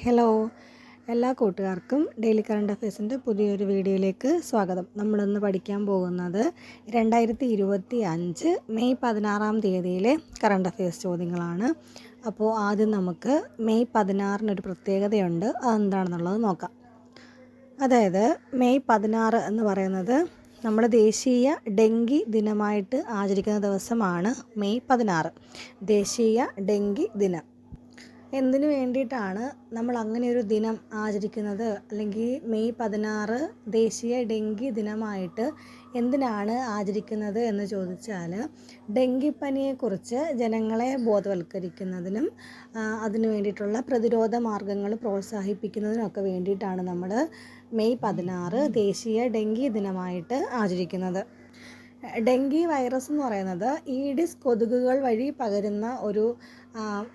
Hello, എല്ലാ കൂട്ടുകാർക്കും daily current അഫയേഴ്സിൻ്റെ പുതിയൊരു വീഡിയോയിലേക്ക് സ്വാഗതം. നമ്മളിന്ന് പഠിക്കാൻ പോകുന്നത് 2025 മെയ് 16 കറണ്ട് അഫയേഴ്സ് ചോദ്യങ്ങളാണ്. അപ്പോൾ ആദ്യം നമുക്ക് മെയ് 16 പ്രത്യേകതയുണ്ട്, അതെന്താണെന്നുള്ളത് നോക്കാം. അതായത് മെയ് 16 എന്ന് പറയുന്നത് നമ്മൾ ദേശീയ ഡെങ്കി ദിനമായിട്ട് ആചരിക്കുന്ന ദിവസമാണ് മെയ് 16, ദേശീയ ഡെങ്കി ദിനം. എന്തിനു വേണ്ടിയിട്ടാണ് നമ്മൾ അങ്ങനെ ഒരു ദിനം ആചരിക്കുന്നത്, അല്ലെങ്കിൽ മെയ് 16 ദേശീയ ഡെങ്കി ദിനമായിട്ട് എന്തിനാണ് ആചരിക്കുന്നത് എന്ന് ചോദിച്ചാൽ, ഡെങ്കിപ്പനിയെക്കുറിച്ച് ജനങ്ങളെ ബോധവൽക്കരിക്കുന്നതിനും അതിനു വേണ്ടിയിട്ടുള്ള പ്രതിരോധ മാർഗങ്ങൾ പ്രോത്സാഹിപ്പിക്കുന്നതിനൊക്കെ വേണ്ടിയിട്ടാണ് നമ്മൾ മെയ് 16 ദേശീയ ഡെങ്കി ദിനമായിട്ട് ആചരിക്കുന്നത്. ഡെങ്കി വൈറസ് എന്ന് പറയുന്നത് ഈഡിസ് കൊതുകുകൾ വഴി പകരുന്ന ഒരു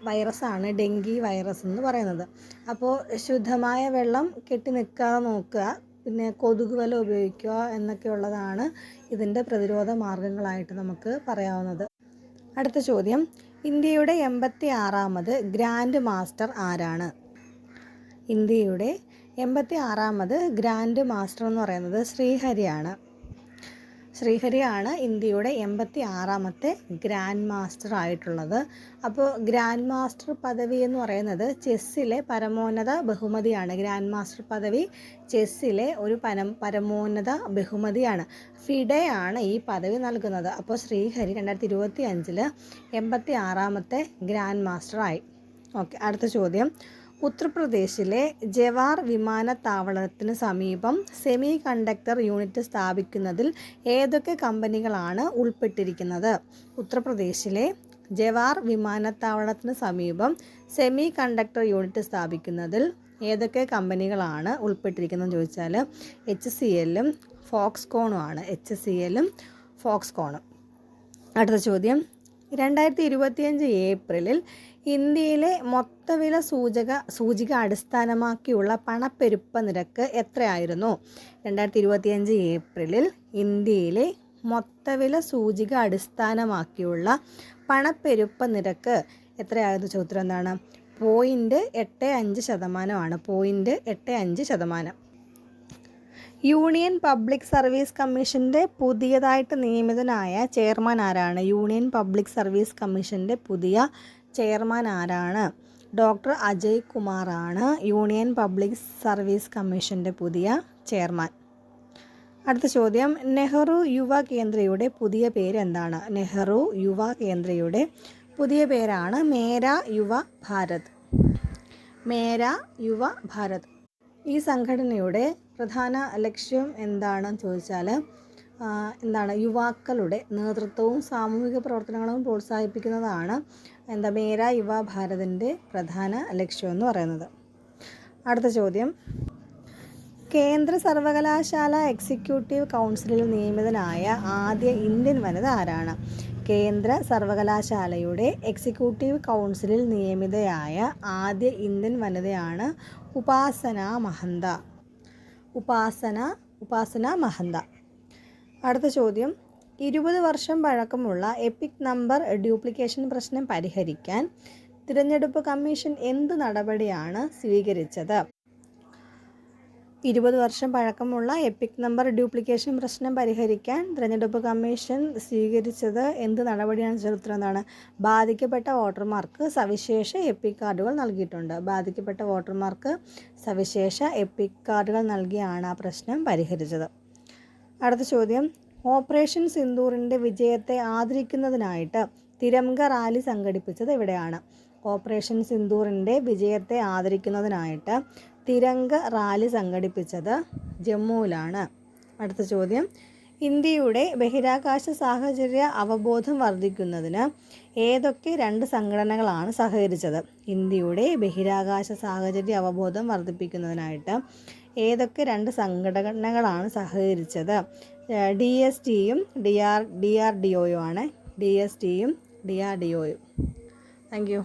വൈറസാണ് ഡെങ്കി വൈറസ് എന്ന് പറയുന്നത്. അപ്പോൾ ശുദ്ധമായ വെള്ളം കെട്ടി നിൽക്കാതെ നോക്കുക, പിന്നെ കൊതുക് വല ഉപയോഗിക്കുക എന്നൊക്കെയുള്ളതാണ് ഇതിൻ്റെ പ്രതിരോധ മാർഗങ്ങളായിട്ട് നമുക്ക് പറയാവുന്നത്. അടുത്ത ചോദ്യം, ഇന്ത്യയുടെ 86ാമത് ഗ്രാൻഡ് മാസ്റ്റർ ആരാണ്? ഇന്ത്യയുടെ 86ാമത് ഗ്രാൻഡ് മാസ്റ്റർ എന്ന് പറയുന്നത് ശ്രീഹരിയാണ്. ശ്രീഹരിയാണ് ഇന്ത്യയുടെ 86ാമത്തെ ഗ്രാൻഡ് മാസ്റ്റർ ആയിട്ടുള്ളത്. അപ്പോൾ ഗ്രാൻഡ് മാസ്റ്റർ പദവി എന്ന് പറയുന്നത് ചെസ്സിലെ പരമോന്നത ബഹുമതിയാണ്. ഗ്രാൻഡ് മാസ്റ്റർ പദവി ചെസ്സിലെ ഒരു പരമോന്നത ബഹുമതിയാണ്. ഫിഡെയാണ് ഈ പദവി നൽകുന്നത്. അപ്പോൾ ശ്രീഹരി 2025 86ാമത്തെ ഗ്രാൻഡ് മാസ്റ്ററായി. ഓക്കെ, അടുത്ത ചോദ്യം, ഉത്തർപ്രദേശിലെ ജവാർ വിമാനത്താവളത്തിന് സമീപം സെമി കണ്ടക്ടർ യൂണിറ്റ് സ്ഥാപിക്കുന്നതിൽ ഏതൊക്കെ കമ്പനികളാണ് ഉൾപ്പെട്ടിരിക്കുന്നത്? ഉത്തർപ്രദേശിലെ ജവാർ വിമാനത്താവളത്തിന് സമീപം സെമി കണ്ടക്ടർ യൂണിറ്റ് സ്ഥാപിക്കുന്നതിൽ ഏതൊക്കെ കമ്പനികളാണ് ഉൾപ്പെട്ടിരിക്കുന്നതെന്ന് ചോദിച്ചാൽ HCLും ഫോക്സ്കോണുമാണ്. HCLും ഫോക്സ്കോണും. അടുത്ത ചോദ്യം, 2025 ഏപ്രിലിൽ ഇന്ത്യയിലെ മൊത്തവില സൂചിക അടിസ്ഥാനമാക്കിയുള്ള പണപ്പെരുപ്പ നിരക്ക് എത്രയായിരുന്നു? 2025 ഏപ്രിലിൽ ഇന്ത്യയിലെ മൊത്തവില സൂചിക അടിസ്ഥാനമാക്കിയുള്ള പണപ്പെരുപ്പ നിരക്ക് എത്രയായിരുന്നു? ചോദ്യം എന്താണ്? 0.85%. 0.85%. യൂണിയൻ പബ്ലിക് സർവീസ് കമ്മീഷൻ്റെ പുതിയതായിട്ട് നിയമിതനായ ചെയർമാൻ ആരാണ്? യൂണിയൻ പബ്ലിക് സർവീസ് കമ്മീഷൻ്റെ പുതിയ ചെയർമാൻ ആരാണ്? ഡോക്ടർ അജയ് കുമാറാണ് യൂണിയൻ പബ്ലിക് സർവീസ് കമ്മീഷൻ്റെ പുതിയ ചെയർമാൻ. അടുത്ത ചോദ്യം, നെഹ്റു യുവ കേന്ദ്രയുടെ പുതിയ പേര് എന്താണ്? നെഹ്റു യുവ കേന്ദ്രയുടെ പുതിയ പേരാണ് മേരാ യുവ ഭാരത്. മേരാ യുവ ഭാരത്. ഈ സംഘടനയുടെ പ്രധാന ലക്ഷ്യം എന്താണെന്ന് ചോദിച്ചാൽ യുവാക്കളുടെ നേതൃത്വവും സാമൂഹിക പ്രവർത്തനങ്ങളും പ്രോത്സാഹിപ്പിക്കുന്നതാണ് മേരാ യുവ ഭാരതിൻ്റെ പ്രധാന ലക്ഷ്യം എന്ന് പറയുന്നത്. അടുത്ത ചോദ്യം, കേന്ദ്ര സർവകലാശാല എക്സിക്യൂട്ടീവ് കൗൺസിലിൽ നിയമിതനായ ആദ്യ ഇന്ത്യൻ വനിത ആരാണ്? കേന്ദ്ര സർവകലാശാലയുടെ എക്സിക്യൂട്ടീവ് കൗൺസിലിൽ നിയമിതയായ ആദ്യ ഇന്ത്യൻ വനിതയാണ് ഉപാസന മഹന്ത. അടുത്ത ചോദ്യം, 20 വർഷം പഴക്കമുള്ള എപിക് നമ്പർ ഡ്യൂപ്ലിക്കേഷൻ പ്രശ്നം പരിഹരിക്കാൻ തിരഞ്ഞെടുപ്പ് കമ്മീഷൻ എന്ത് നടപടിയാണ് സ്വീകരിച്ചത്? 20 വർഷം പഴക്കമുള്ള എപിക് നമ്പർ ഡ്യൂപ്ലിക്കേഷൻ പ്രശ്നം പരിഹരിക്കാൻ തിരഞ്ഞെടുപ്പ് കമ്മീഷൻ സ്വീകരിച്ചത് എന്ത് നടപടിയാണ്? ഉത്തരം എന്താണ്? ബാധിക്കപ്പെട്ട വോട്ടർമാർക്ക് സവിശേഷ എപിക് കാർഡുകൾ നൽകിയിട്ടുണ്ട്. ബാധിക്കപ്പെട്ട വോട്ടർമാർക്ക് സവിശേഷ എപിക് കാർഡുകൾ നൽകിയാണ് ആ പ്രശ്നം പരിഹരിച്ചത്. അടുത്ത ചോദ്യം, ഓപ്പറേഷൻ സിന്ദൂറിൻ്റെ വിജയത്തെ ആദരിക്കുന്നതിനായിട്ട് തിരംഗ റാലി സംഘടിപ്പിച്ചത് എവിടെയാണ്? ഓപ്പറേഷൻ സിന്ദൂറിൻ്റെ വിജയത്തെ ആദരിക്കുന്നതിനായിട്ട് തിരംഗ റാലി സംഘടിപ്പിച്ചത് ജമ്മുവിലാണ്. അടുത്ത ചോദ്യം, ഇന്ത്യയുടെ ബഹിരാകാശ സാഹചര്യ അവബോധം വർദ്ധിക്കുന്നതിന് ഏതൊക്കെ 2 സംഘടനകളാണ് സഹകരിച്ചത്? ഇന്ത്യയുടെ ബഹിരാകാശ സാഹചര്യ അവബോധം വർദ്ധിപ്പിക്കുന്നതിനായിട്ട് ഏതൊക്കെ 2 സംഘടനകളാണ് സഹകരിച്ചത്? DSTയും DRDOയും ആണ്. DSTയും DRDOയും. Thank U.